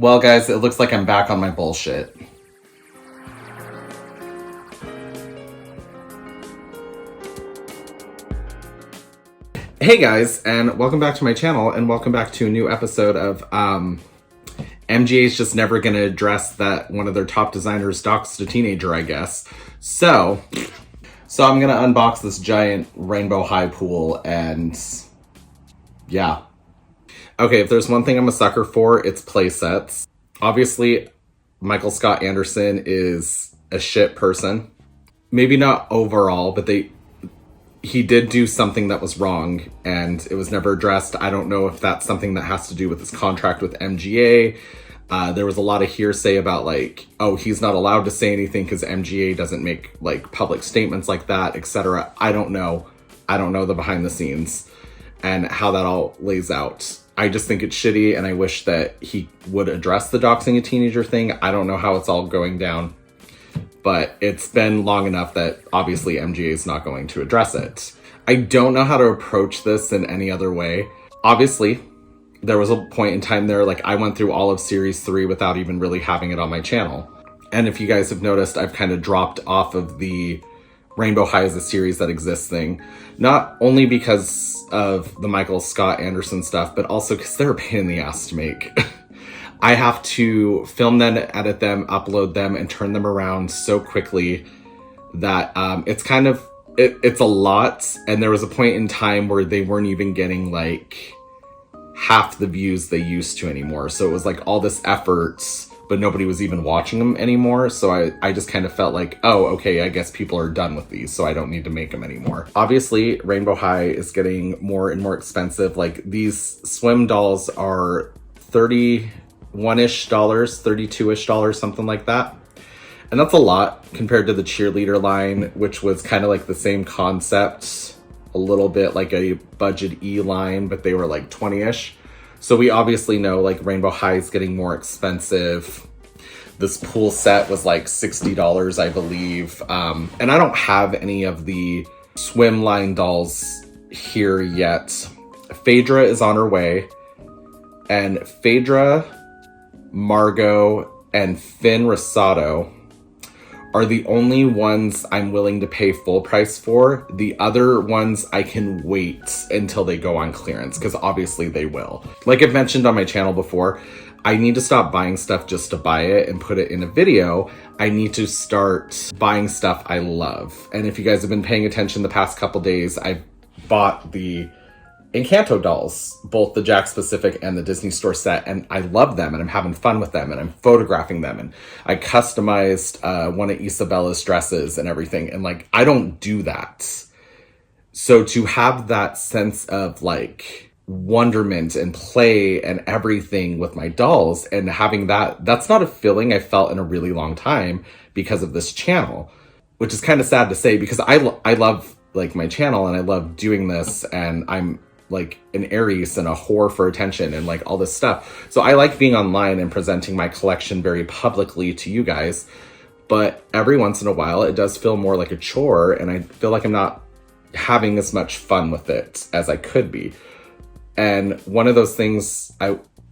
Well, guys, it looks like I'm back on my bullshit. Hey guys, and welcome back to my channel, and welcome back to a new episode of MGA's just never gonna address that one of their top designers doxed a teenager, I guess. So I'm gonna unbox this giant rainbow high pool, and yeah. Okay, if there's one thing I'm a sucker for, it's play sets. Obviously, Michael Scott Anderson is a shit person. Maybe not overall, but he did do something that was wrong, and it was never addressed. I don't know if that's something that has to do with his contract with MGA. There was a lot of hearsay about like, oh, he's not allowed to say anything because MGA doesn't make like public statements like that, etc. I don't know. I don't know the behind the scenes and how that all lays out. I just think it's shitty, and I wish that he would address the doxing a teenager thing. I don't know how it's all going down, but it's been long enough that obviously MGA is not going to address it. I don't know how to approach this in any other way. Obviously, there was a point in time there, like I went through all of Series 3 without even really having it on my channel. And if you guys have noticed, I've kind of dropped off of the Rainbow High as a series that exists thing. Not only because of the Michael Scott Anderson stuff, but also because they're a pain in the ass to make. I have to film them, edit them, upload them, and turn them around so quickly that it's kind of, it's a lot. And there was a point in time where they weren't even getting like half the views they used to anymore. So it was like all this effort, but nobody was even watching them anymore. So I just kind of felt like, oh, okay, I guess people are done with these, so I don't need to make them anymore. Obviously, Rainbow High is getting more and more expensive. Like these swim dolls are $31-ish, $32-ish, something like that. And that's a lot compared to the cheerleader line, which was kind of like the same concept, a little bit like a budget E line, but they were like 20-ish. So we obviously know like Rainbow High is getting more expensive. This pool set was like $60, I believe. And I don't have any of the swim line dolls here yet. Phaedra is on her way. And Phaedra, Margot, and Finn Rosado are the only ones I'm willing to pay full price for. The other ones I can wait until they go on clearance, because obviously they will. Like I've mentioned on my channel before, I need to stop buying stuff just to buy it and put it in a video. I need to start buying stuff I love. And if you guys have been paying attention the past couple days, I've bought the Encanto dolls, both the Jakks Pacific and the Disney Store set, and I love them, and I'm having fun with them, and I'm photographing them, and I customized one of Isabella's dresses and everything, and like I don't do that. So to have that sense of like wonderment and play and everything with my dolls, and having that's not a feeling I felt in a really long time because of this channel, which is kind of sad to say, because I love like my channel, and I love doing this, and I'm like an Aries and a whore for attention and like all this stuff. So I like being online and presenting my collection very publicly to you guys. But every once in a while, it does feel more like a chore, and I feel like I'm not having as much fun with it as I could be. And one of those things,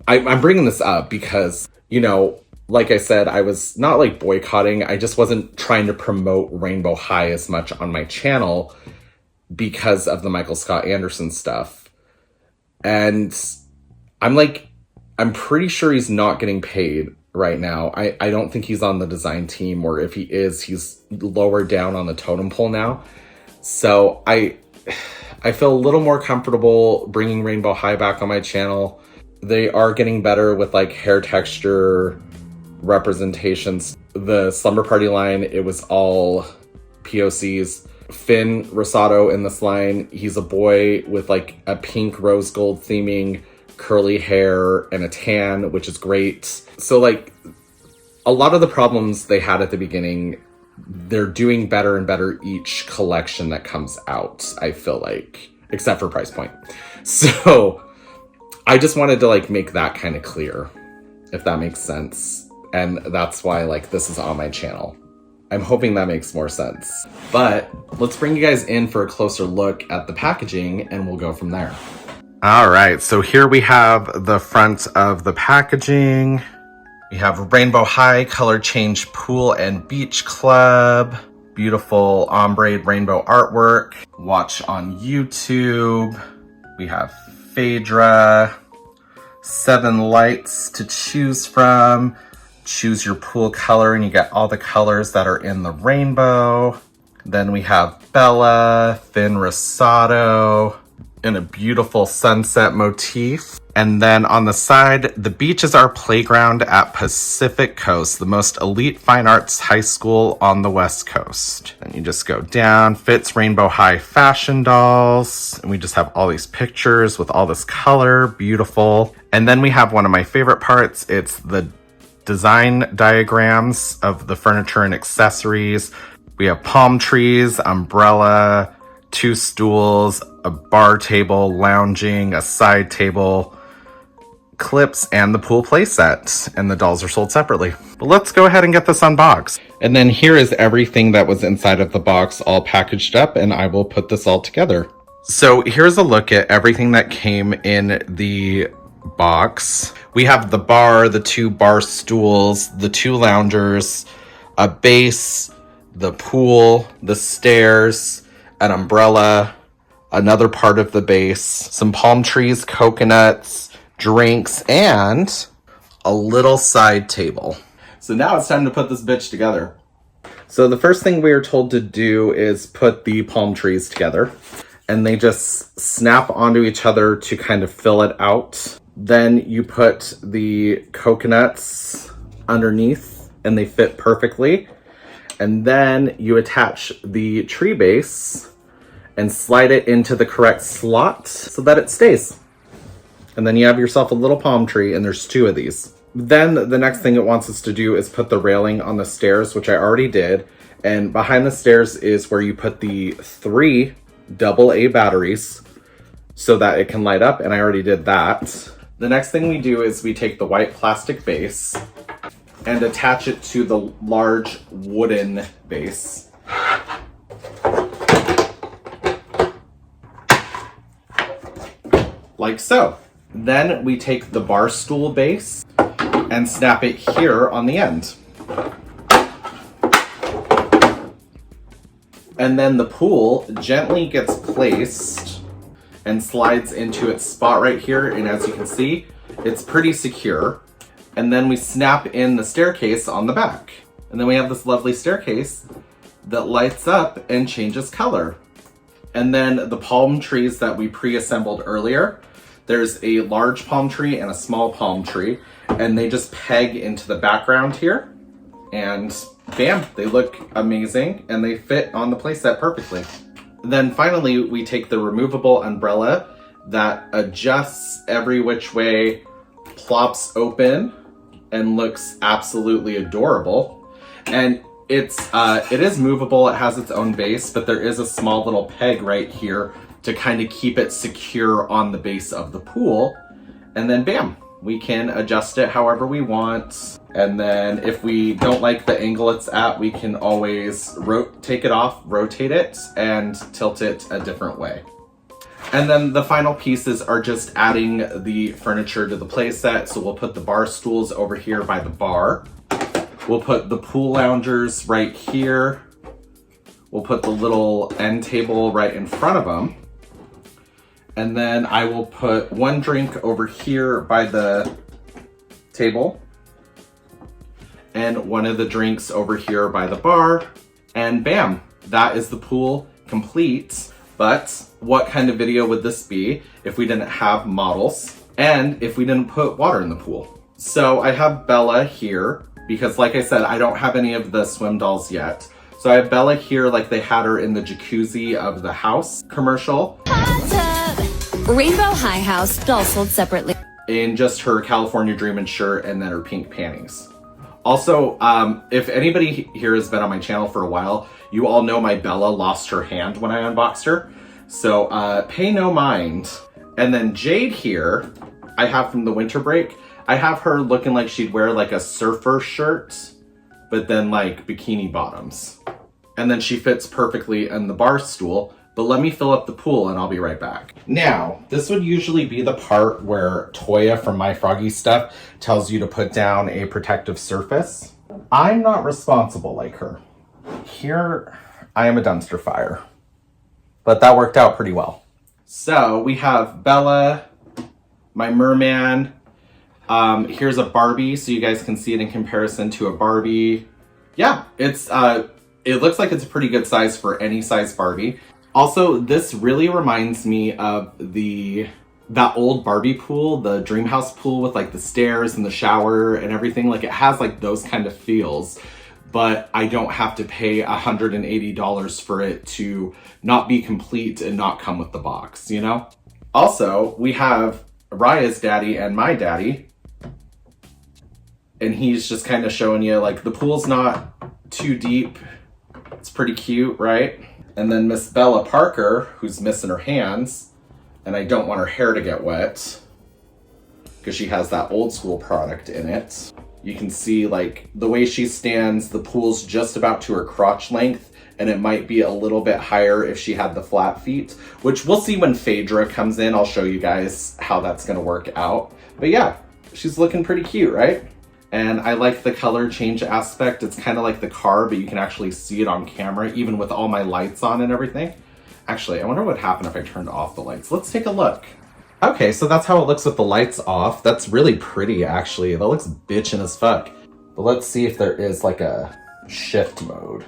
I'm bringing this up because, you know, like I said, I was not like boycotting. I just wasn't trying to promote Rainbow High as much on my channel because of the Michael Scott Anderson stuff. And I'm pretty sure he's not getting paid right now. I don't think he's on the design team, or if he is, he's lower down on the totem pole now. So I feel a little more comfortable bringing Rainbow High back on my channel. They are getting better with like hair texture representations. The Slumber Party line, it was all POCs. Finn Rosado in this line, he's a boy with like a pink rose gold theming, curly hair, and a tan, which is great. So like a lot of the problems they had at the beginning, they're doing better and better each collection that comes out, I feel like, except for price point. So I just wanted to like make that kind of clear, if that makes sense. And that's why like this is on my channel. I'm hoping that makes more sense. But let's bring you guys in for a closer look at the packaging, and we'll go from there. All right, so here we have the front of the packaging. We have Rainbow High Color Change Pool and Beach Club. Beautiful ombre rainbow artwork. Watch on YouTube. We have Phaedra. 7 lights to choose from. Choose your pool color and you get all the colors that are in the rainbow. Then we have Bella, Thin Rosado, in a beautiful sunset motif. And then on the side, the beach is our playground at Pacific Coast, the most elite fine arts high school on the West Coast. And you just go down, Fits Rainbow High fashion dolls. And we just have all these pictures with all this color, beautiful. And then we have one of my favorite parts. It's the design diagrams of the furniture and accessories. We have palm trees, umbrella, 2 stools, a bar table, lounging, a side table, clips, and the pool play set. And the dolls are sold separately. But let's go ahead and get this unboxed. And then here is everything that was inside of the box all packaged up, and I will put this all together. So here's a look at everything that came in the box. We have the bar, the 2 bar stools, the 2 loungers, a base, the pool, the stairs, an umbrella, another part of the base, some palm trees, coconuts, drinks, and a little side table. So now it's time to put this bitch together. So the first thing we are told to do is put the palm trees together, and they just snap onto each other to kind of fill it out. Then you put the coconuts underneath and they fit perfectly. And then you attach the tree base and slide it into the correct slot so that it stays. And then you have yourself a little palm tree, and there's 2 of these. Then the next thing it wants us to do is put the railing on the stairs, which I already did. And behind the stairs is where you put the 3 AA batteries so that it can light up, and I already did that. The next thing we do is we take the white plastic base and attach it to the large wooden base. Like so. Then we take the bar stool base and snap it here on the end. And then the pool gently gets placed and slides into its spot right here. And as you can see, it's pretty secure. And then we snap in the staircase on the back. And then we have this lovely staircase that lights up and changes color. And then the palm trees that we pre-assembled earlier, there's a large palm tree and a small palm tree, and they just peg into the background here. And bam, they look amazing and they fit on the playset perfectly. Then finally, we take the removable umbrella that adjusts every which way, plops open, and looks absolutely adorable. And it is movable, it has its own base, but there is a small little peg right here to kind of keep it secure on the base of the pool. And then bam, we can adjust it however we want. And then if we don't like the angle it's at, we can always take it off, rotate it, and tilt it a different way. And then the final pieces are just adding the furniture to the playset. So we'll put the bar stools over here by the bar. We'll put the pool loungers right here. We'll put the little end table right in front of them. And then I will put 1 drink over here by the table. And 1 of the drinks over here by the bar. And bam, that is the pool complete. But what kind of video would this be if we didn't have models and if we didn't put water in the pool? So I have Bella here because, like I said, I don't have any of the swim dolls yet. So I have Bella here like they had her in the jacuzzi of the house commercial. Rainbow High House, doll sold separately. In just her California Dreamin' shirt and then her pink panties. Also, if anybody here has been on my channel for a while, you all know my Bella lost her hand when I unboxed her. So pay no mind. And then Jade here, I have from the winter break. I have her looking like she'd wear like a surfer shirt, but then like bikini bottoms. And then she fits perfectly in the bar stool. But let me fill up the pool and I'll be right back. Now, this would usually be the part where Toya from My Froggy Stuff tells you to put down a protective surface. I'm not responsible like her. Here, I am a dumpster fire. But that worked out pretty well. So we have Bella, my merman. Here's a Barbie, so you guys can see it in comparison to a Barbie. Yeah, it looks like it's a pretty good size for any size Barbie. Also, this really reminds me of that old Barbie pool, the dream house pool with like the stairs and the shower and everything. Like it has like those kind of feels, but I don't have to pay $180 for it to not be complete and not come with the box, you know? Also, we have Raya's daddy and my daddy. And he's just kind of showing you like the pool's not too deep. It's pretty cute, right? And then Miss Bella Parker, who's missing her hands, and I don't want her hair to get wet because she has that old school product in it. You can see like the way she stands, the pool's just about to her crotch length, and it might be a little bit higher if she had the flat feet, which we'll see when Phaedra comes in. I'll show you guys how that's gonna work out. But yeah, she's looking pretty cute, right? And I like the color change aspect. It's kind of like the car, but you can actually see it on camera, even with all my lights on and everything. Actually, I wonder what happened if I turned off the lights. Let's take a look. Okay, so that's how it looks with the lights off. That's really pretty, actually. That looks bitchin' as fuck. But let's see if there is like a shift mode.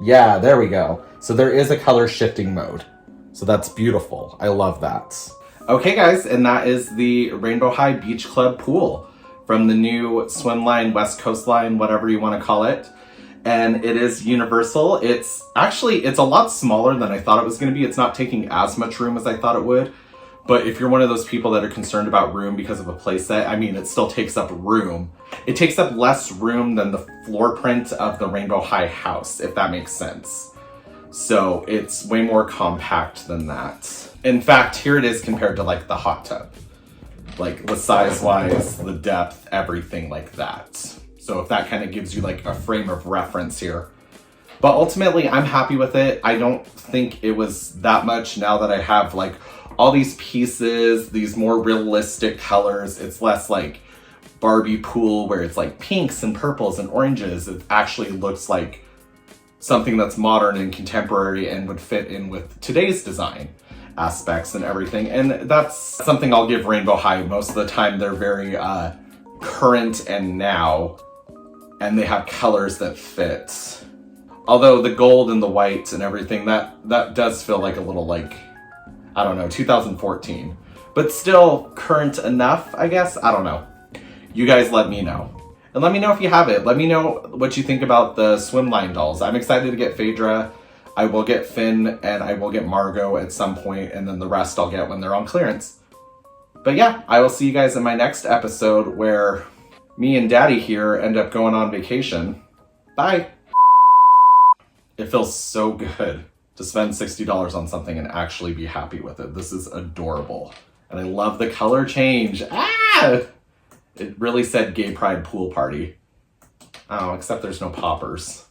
Yeah, there we go. So there is a color shifting mode. So that's beautiful. I love that. Okay, guys, and that is the Rainbow High Beach Club pool from the new swim line, West Coast line, whatever you want to call it. And it is universal. It's a lot smaller than I thought it was going to be. It's not taking as much room as I thought it would. But if you're one of those people that are concerned about room because of a playset, I mean, it still takes up room. It takes up less room than the floor print of the Rainbow High house, if that makes sense. So it's way more compact than that. In fact, here it is compared to like the hot tub. Like the size-wise, the depth, everything like that. So if that kind of gives you like a frame of reference here. But ultimately, I'm happy with it. I don't think it was that much now that I have like all these pieces, these more realistic colors. It's less like Barbie pool where it's like pinks and purples and oranges. It actually looks like something that's modern and contemporary and would fit in with today's design aspects and everything. And that's something I'll give Rainbow High. Most of the time they're very current and now, and they have colors that fit. Although the gold and the white and everything, that does feel like a little like, I don't know, 2014. But still current enough, I guess. I don't know. You guys let me know. And let me know if you have it. Let me know what you think about the swimline dolls. I'm excited to get Phaedra. I will get Finn and I will get Margot at some point, and then the rest I'll get when they're on clearance. But yeah, I will see you guys in my next episode where me and Daddy here end up going on vacation. Bye. It feels so good to spend $60 on something and actually be happy with it. This is adorable. And I love the color change. Ah! It really said Gay Pride Pool Party. Oh, except there's no poppers.